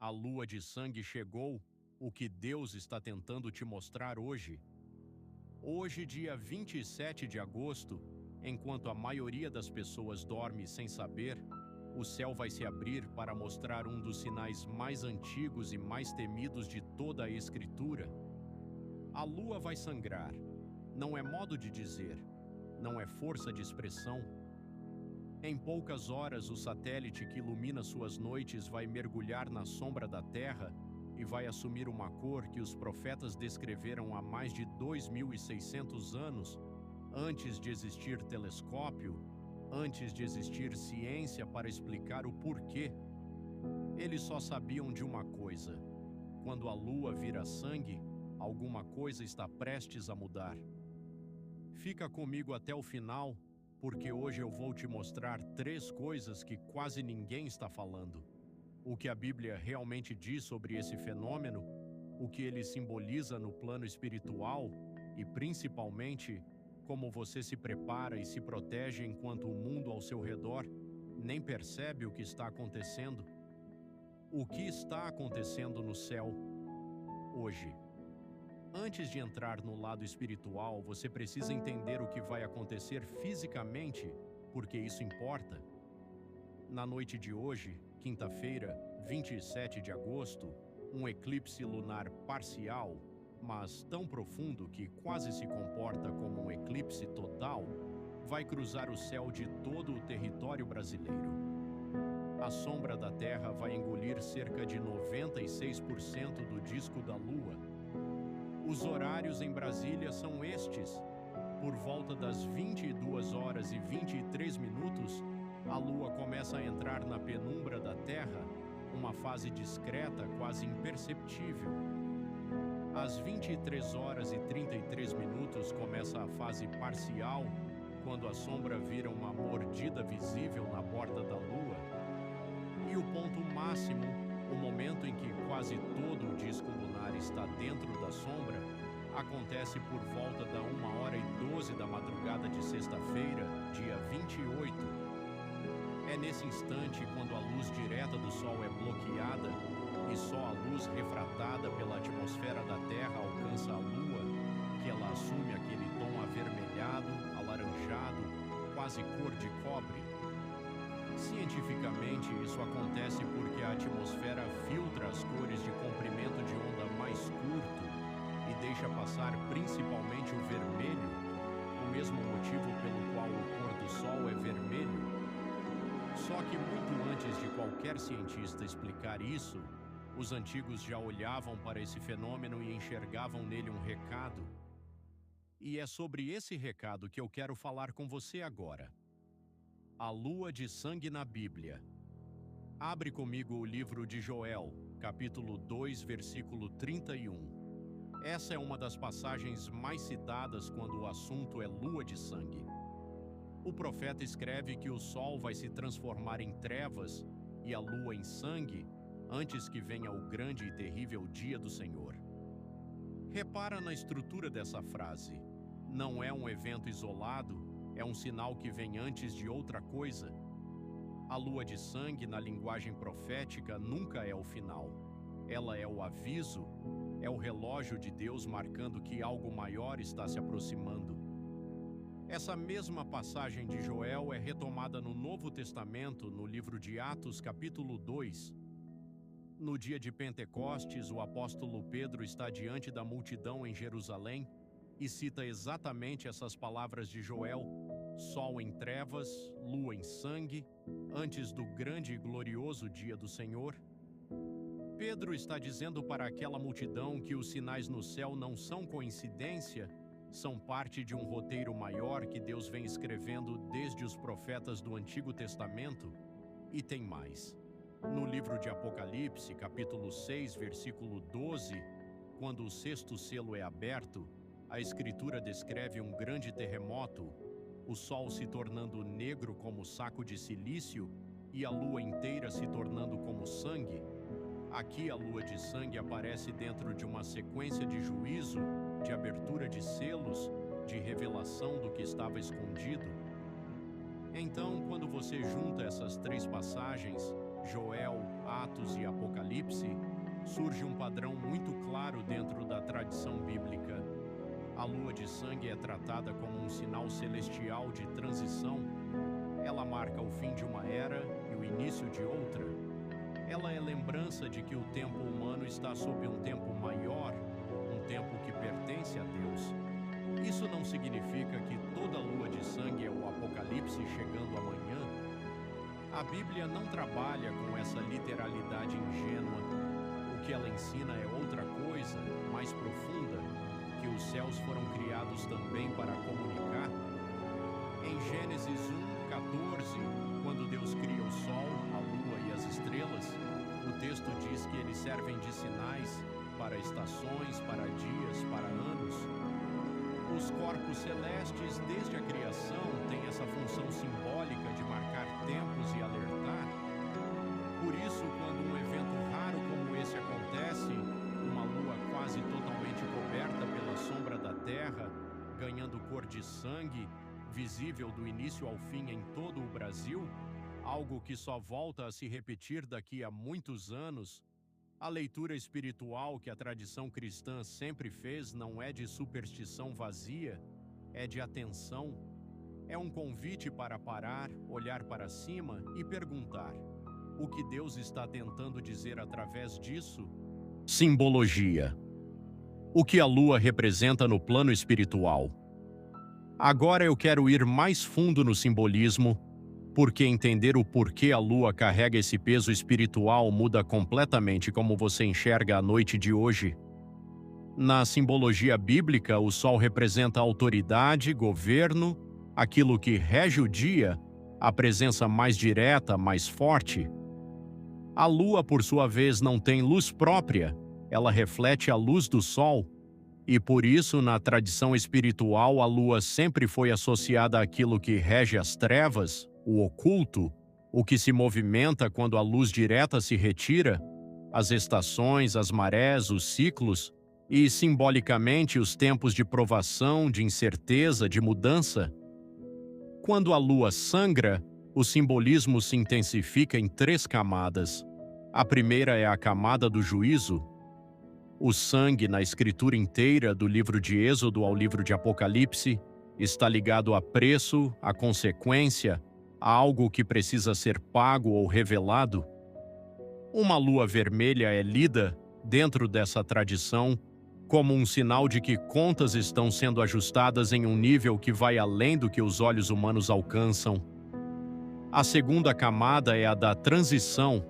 A lua de sangue chegou, o que Deus está tentando te mostrar hoje. Hoje, dia 27 de agosto, enquanto a maioria das pessoas dorme sem saber, o céu vai se abrir para mostrar um dos sinais mais antigos e mais temidos de toda a Escritura. A lua vai sangrar. Não é modo de dizer, não é força de expressão. Em poucas horas, o satélite que ilumina suas noites vai mergulhar na sombra da Terra e vai assumir uma cor que os profetas descreveram há mais de 2.600 anos, antes de existir telescópio, antes de existir ciência para explicar o porquê. Eles só sabiam de uma coisa: quando a lua vira sangue, alguma coisa está prestes a mudar. Fica comigo até o final, porque hoje eu vou te mostrar 3 coisas que quase ninguém está falando. O que a Bíblia realmente diz sobre esse fenômeno, o que ele simboliza no plano espiritual e, principalmente, como você se prepara e se protege enquanto o mundo ao seu redor nem percebe o que está acontecendo. O que está acontecendo no céu hoje? Antes de entrar no lado espiritual, você precisa entender o que vai acontecer fisicamente, porque isso importa. Na noite de hoje, quinta-feira, 27 de agosto, um eclipse lunar parcial, mas tão profundo que quase se comporta como um eclipse total, vai cruzar o céu de todo o território brasileiro. A sombra da Terra vai engolir cerca de 96% do disco da Lua. Os horários em Brasília são estes. Por volta das 22 horas e 23 minutos, a Lua começa a entrar na penumbra da Terra, uma fase discreta, quase imperceptível. Às 23 horas e 33 minutos começa a fase parcial, quando a sombra vira uma mordida visível na borda da Lua. E o ponto máximo, o momento em que quase todo o disco lunar está dentro da sombra, acontece por volta da 1h12 da madrugada de sexta-feira, dia 28. É nesse instante, quando a luz direta do Sol é bloqueada e só a luz refratada pela atmosfera da Terra alcança a Lua, que ela assume aquele tom avermelhado, alaranjado, quase cor de cobre. Cientificamente, isso acontece porque a atmosfera filtra as cores de comprimento de onda mais curto e deixa passar principalmente o vermelho, o mesmo motivo pelo qual o pôr do sol é vermelho. Só que muito antes de qualquer cientista explicar isso, os antigos já olhavam para esse fenômeno e enxergavam nele um recado. E é sobre esse recado que eu quero falar com você agora. A lua de sangue na Bíblia. Abre comigo o livro de Joel, capítulo 2, versículo 31. Essa é uma das passagens mais citadas quando o assunto é lua de sangue. O profeta escreve que o sol vai se transformar em trevas e a lua em sangue antes que venha o grande e terrível dia do Senhor. Repara na estrutura dessa frase. Não é um evento isolado, é um sinal que vem antes de outra coisa. A lua de sangue, na linguagem profética, nunca é o final. Ela é o aviso, é o relógio de Deus marcando que algo maior está se aproximando. Essa mesma passagem de Joel é retomada no Novo Testamento, no livro de Atos, capítulo 2. No dia de Pentecostes, o apóstolo Pedro está diante da multidão em Jerusalém e cita exatamente essas palavras de Joel: sol em trevas, lua em sangue, antes do grande e glorioso dia do Senhor. Pedro está dizendo para aquela multidão que os sinais no céu não são coincidência, são parte de um roteiro maior que Deus vem escrevendo desde os profetas do Antigo Testamento. E tem mais. No livro de Apocalipse, capítulo 6, versículo 12, quando o 6º selo é aberto, a Escritura descreve um grande terremoto, o sol se tornando negro como saco de silício e a lua inteira se tornando como sangue. Aqui a lua de sangue aparece dentro de uma sequência de juízo, de abertura de selos, de revelação do que estava escondido. Então, quando você junta essas 3 passagens, Joel, Atos e Apocalipse, surge um padrão muito claro dentro da tradição bíblica. A lua de sangue é tratada como um sinal celestial de transição. Ela marca o fim de uma era e o início de outra. Ela é lembrança de que o tempo humano está sob um tempo maior, um tempo que pertence a Deus. Isso não significa que toda lua de sangue é o Apocalipse chegando amanhã. A Bíblia não trabalha com essa literalidade ingênua. O que ela ensina é outra coisa, mais profunda, que os céus foram criados também para comunicar. Em Gênesis 1:14, quando Deus cria o sol, a lua e as estrelas, o texto diz que eles servem de sinais para estações, para dias, para anos. Os corpos celestes, desde a criação, têm essa função simbólica de marcar tempos e alertar. Por isso, quando um evento raro como esse acontece, uma lua quase totalmente coberta pela sombra da terra, ganhando cor de sangue, visível do início ao fim em todo o Brasil, algo que só volta a se repetir daqui a muitos anos, a leitura espiritual que a tradição cristã sempre fez não é de superstição vazia, é de atenção. É um convite para parar, olhar para cima e perguntar: o que Deus está tentando dizer através disso? Simbologia. O que a lua representa no plano espiritual. Agora eu quero ir mais fundo no simbolismo, porque entender o porquê a lua carrega esse peso espiritual muda completamente como você enxerga a noite de hoje. Na simbologia bíblica, o sol representa autoridade, governo, aquilo que rege o dia, a presença mais direta, mais forte. A lua, por sua vez, não tem luz própria, ela reflete a luz do sol. E por isso, na tradição espiritual, a lua sempre foi associada àquilo que rege as trevas, o oculto, o que se movimenta quando a luz direta se retira, as estações, as marés, os ciclos, e simbolicamente os tempos de provação, de incerteza, de mudança. Quando a lua sangra, o simbolismo se intensifica em 3 camadas. A primeira é a camada do juízo. O sangue, na escritura inteira, do livro de Êxodo ao livro de Apocalipse, está ligado a preço, a consequência, a algo que precisa ser pago ou revelado. Uma lua vermelha é lida, dentro dessa tradição, como um sinal de que contas estão sendo ajustadas em um nível que vai além do que os olhos humanos alcançam. A segunda camada é a da transição.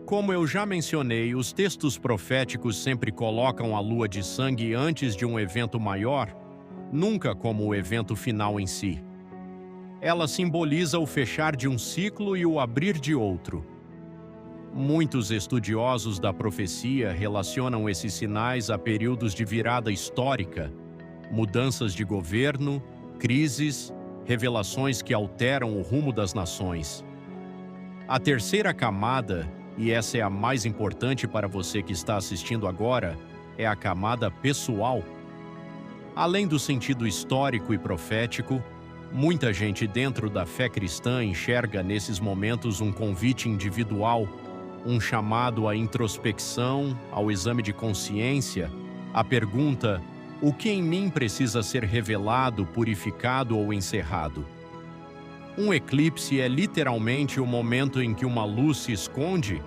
Como eu já mencionei, os textos proféticos sempre colocam a lua de sangue antes de um evento maior, nunca como o evento final em si. Ela simboliza o fechar de um ciclo e o abrir de outro. Muitos estudiosos da profecia relacionam esses sinais a períodos de virada histórica, mudanças de governo, crises, revelações que alteram o rumo das nações. A terceira camada, e essa é a mais importante para você que está assistindo agora, é a camada pessoal. Além do sentido histórico e profético, muita gente dentro da fé cristã enxerga nesses momentos um convite individual, um chamado à introspecção, ao exame de consciência, a pergunta: o que em mim precisa ser revelado, purificado ou encerrado? Um eclipse é literalmente o momento em que uma luz se esconde,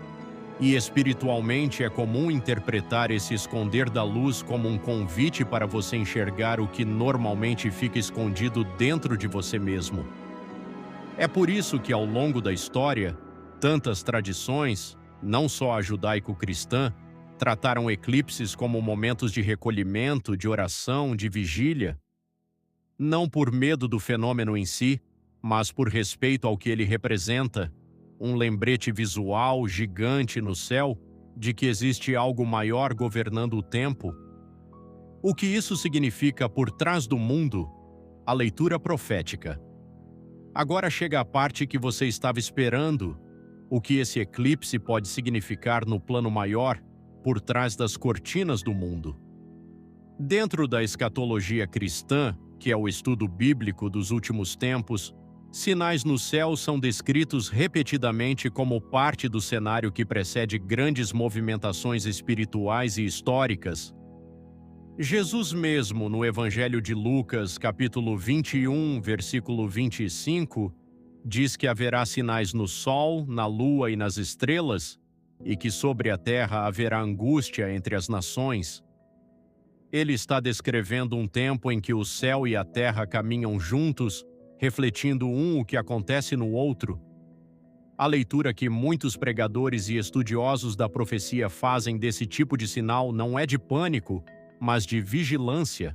e espiritualmente é comum interpretar esse esconder da luz como um convite para você enxergar o que normalmente fica escondido dentro de você mesmo. É por isso que, ao longo da história, tantas tradições, não só a judaico-cristã, trataram eclipses como momentos de recolhimento, de oração, de vigília. Não por medo do fenômeno em si, mas por respeito ao que ele representa, um lembrete visual gigante no céu de que existe algo maior governando o tempo. O que isso significa por trás do mundo? A leitura profética. Agora chega a parte que você estava esperando, o que esse eclipse pode significar no plano maior, por trás das cortinas do mundo. Dentro da escatologia cristã, que é o estudo bíblico dos últimos tempos, Sinais no céu são descritos repetidamente como parte do cenário que precede grandes movimentações espirituais e históricas. Jesus mesmo, no Evangelho de Lucas, capítulo 21, versículo 25, diz que haverá sinais no sol, na lua e nas estrelas, e que sobre a terra haverá angústia entre as nações. Ele está descrevendo um tempo em que o céu e a terra caminham juntos, refletindo um o que acontece no outro. A leitura que muitos pregadores e estudiosos da profecia fazem desse tipo de sinal não é de pânico, mas de vigilância.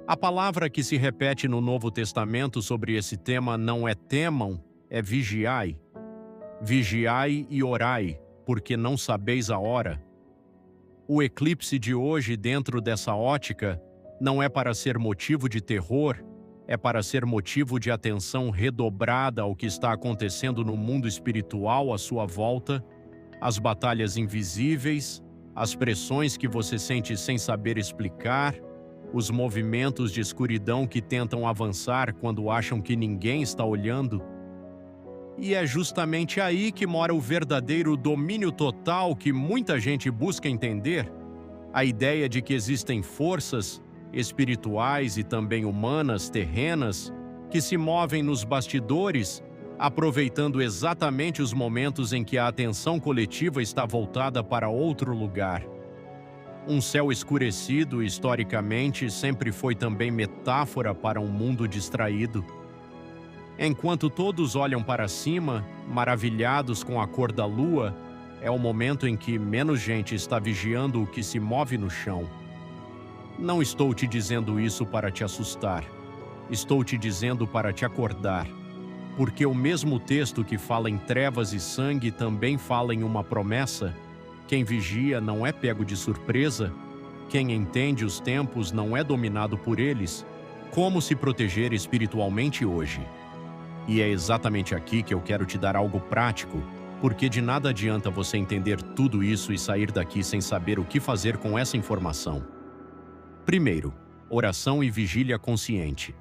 A palavra que se repete no Novo Testamento sobre esse tema não é temam, é vigiai. Vigiai e orai, porque não sabeis a hora. O eclipse de hoje, dentro dessa ótica, não é para ser motivo de terror, é para ser motivo de atenção redobrada ao que está acontecendo no mundo espiritual à sua volta, as batalhas invisíveis, as pressões que você sente sem saber explicar, os movimentos de escuridão que tentam avançar quando acham que ninguém está olhando. E é justamente aí que mora o verdadeiro domínio total que muita gente busca entender, a ideia de que existem forças espirituais e também humanas, terrenas, que se movem nos bastidores, aproveitando exatamente os momentos em que a atenção coletiva está voltada para outro lugar. Um céu escurecido, historicamente, sempre foi também metáfora para um mundo distraído. Enquanto todos olham para cima, maravilhados com a cor da lua, é o momento em que menos gente está vigiando o que se move no chão. Não estou te dizendo isso para te assustar. Estou te dizendo para te acordar. Porque o mesmo texto que fala em trevas e sangue também fala em uma promessa. Quem vigia não é pego de surpresa. Quem entende os tempos não é dominado por eles. Como se proteger espiritualmente hoje? E é exatamente aqui que eu quero te dar algo prático, porque de nada adianta você entender tudo isso e sair daqui sem saber o que fazer com essa informação. Primeiro, oração e vigília consciente.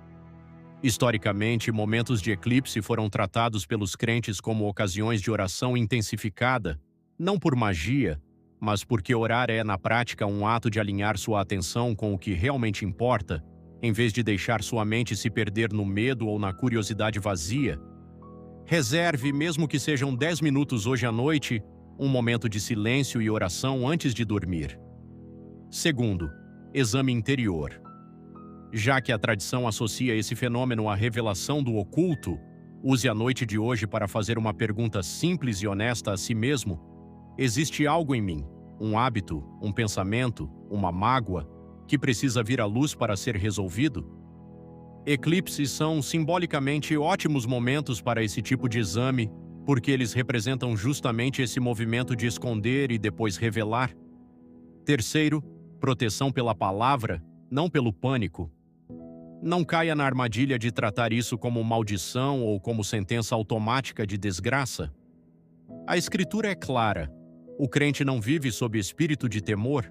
Historicamente, momentos de eclipse foram tratados pelos crentes como ocasiões de oração intensificada, não por magia, mas porque orar é, na prática, um ato de alinhar sua atenção com o que realmente importa, em vez de deixar sua mente se perder no medo ou na curiosidade vazia. Reserve, mesmo que sejam 10 minutos hoje à noite, um momento de silêncio e oração antes de dormir. Segundo, exame interior. Já que a tradição associa esse fenômeno à revelação do oculto, use a noite de hoje para fazer uma pergunta simples e honesta a si mesmo. Existe algo em mim, um hábito, um pensamento, uma mágoa, que precisa vir à luz para ser resolvido? Eclipses são simbolicamente ótimos momentos para esse tipo de exame, porque eles representam justamente esse movimento de esconder e depois revelar. Terceiro, proteção pela palavra, não pelo pânico. Não caia na armadilha de tratar isso como maldição ou como sentença automática de desgraça. A Escritura é clara. O crente não vive sob espírito de temor.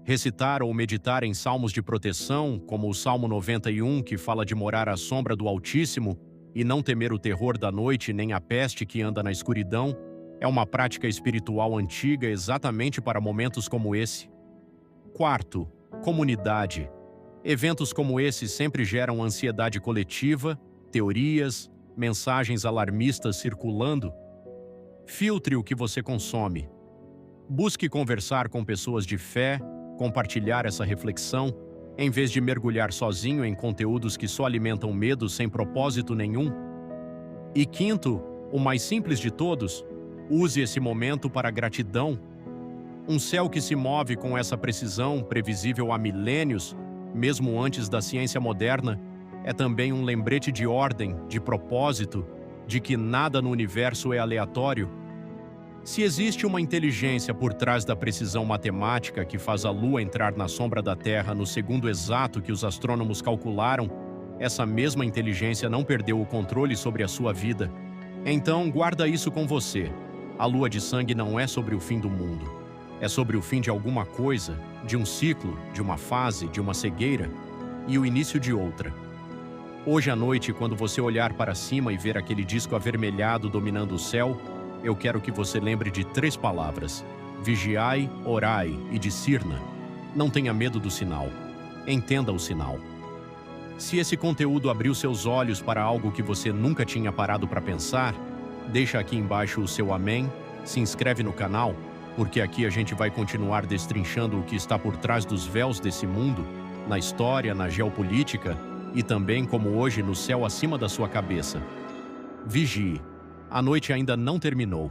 Recitar ou meditar em salmos de proteção, como o Salmo 91, que fala de morar à sombra do Altíssimo e não temer o terror da noite nem a peste que anda na escuridão, é uma prática espiritual antiga exatamente para momentos como esse. Quarto, comunidade. Eventos como esse sempre geram ansiedade coletiva, teorias, mensagens alarmistas circulando. Filtre o que você consome. Busque conversar com pessoas de fé, compartilhar essa reflexão, em vez de mergulhar sozinho em conteúdos que só alimentam medo sem propósito nenhum. E quinto, o mais simples de todos, use esse momento para gratidão. Um céu que se move com essa precisão, previsível há milênios, mesmo antes da ciência moderna, é também um lembrete de ordem, de propósito, de que nada no universo é aleatório. Se existe uma inteligência por trás da precisão matemática que faz a Lua entrar na sombra da Terra no segundo exato que os astrônomos calcularam, essa mesma inteligência não perdeu o controle sobre a sua vida. Então, guarda isso com você. A lua de sangue não é sobre o fim do mundo. É sobre o fim de alguma coisa, de um ciclo, de uma fase, de uma cegueira, e o início de outra. Hoje à noite, quando você olhar para cima e ver aquele disco avermelhado dominando o céu, eu quero que você lembre de 3 palavras: vigiai, orai e discirna. Não tenha medo do sinal. Entenda o sinal. Se esse conteúdo abriu seus olhos para algo que você nunca tinha parado para pensar, deixa aqui embaixo o seu amém, se inscreve no canal, porque aqui a gente vai continuar destrinchando o que está por trás dos véus desse mundo, na história, na geopolítica e também, como hoje, no céu acima da sua cabeça. Vigie. A noite ainda não terminou.